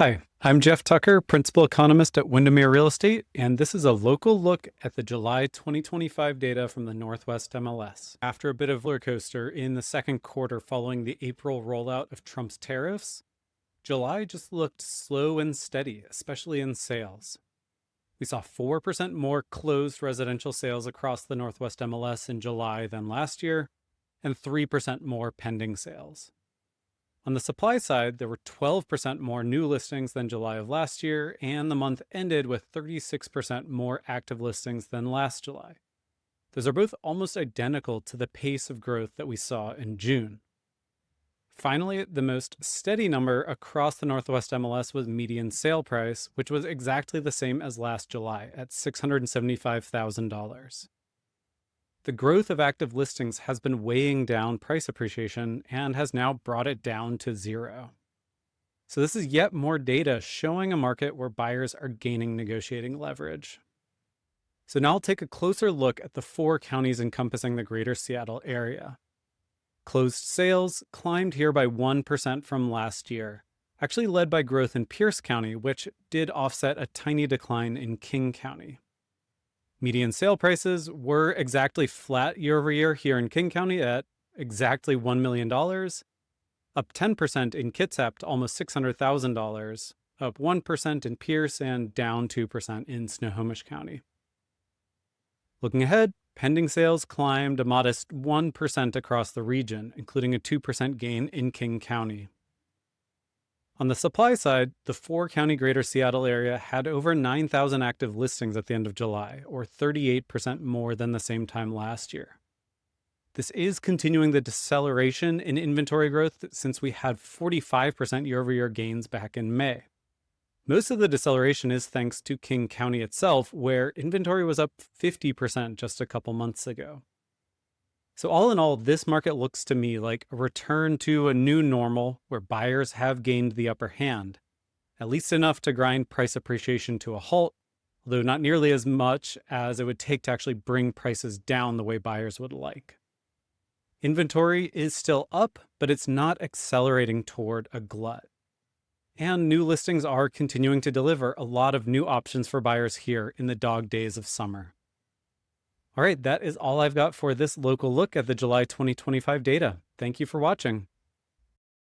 Hi, I'm Jeff Tucker, Principal Economist at Windermere Real Estate, and this is a local look at the July 2025 data from the Northwest MLS. After a bit of roller coaster in the second quarter following the April rollout of Trump's tariffs, July just looked slow and steady, especially in sales. We saw 4% more closed residential sales across the Northwest MLS in July than last year, and 3% more pending sales. On the supply side, there were 12% more new listings than July of last year, and the month ended with 36% more active listings than last July. Those are both almost identical to the pace of growth that we saw in June. Finally, the most steady number across the Northwest MLS was median sale price, which was exactly the same as last July at $675,000. The growth of active listings has been weighing down price appreciation and has now brought it down to zero. So this is yet more data showing a market where buyers are gaining negotiating leverage. So now I'll take a closer look at the 4 counties encompassing the greater Seattle area. Closed sales climbed here by 1% from last year, actually led by growth in Pierce County, which did offset a tiny decline in King County. Median sale prices were exactly flat year over year here in King County at exactly $1 million, up 10% in Kitsap to almost $600,000, up 1% in Pierce, and down 2% in Snohomish County. Looking ahead, pending sales climbed a modest 1% across the region, including a 2% gain in King County. On the supply side, the 4-county greater Seattle area had over 9,000 active listings at the end of July, or 38% more than the same time last year. This is continuing the deceleration in inventory growth since we had 45% year-over-year gains back in May. Most of the deceleration is thanks to King County itself, where inventory was up 50% just a couple months ago. So all in all, this market looks to me like a return to a new normal where buyers have gained the upper hand, at least enough to grind price appreciation to a halt, although not nearly as much as it would take to actually bring prices down the way buyers would like. Inventory is still up, but it's not accelerating toward a glut. And new listings are continuing to deliver a lot of new options for buyers here in the dog days of summer. All right, that is all I've got for this local look at the July 2025 data. Thank you for watching.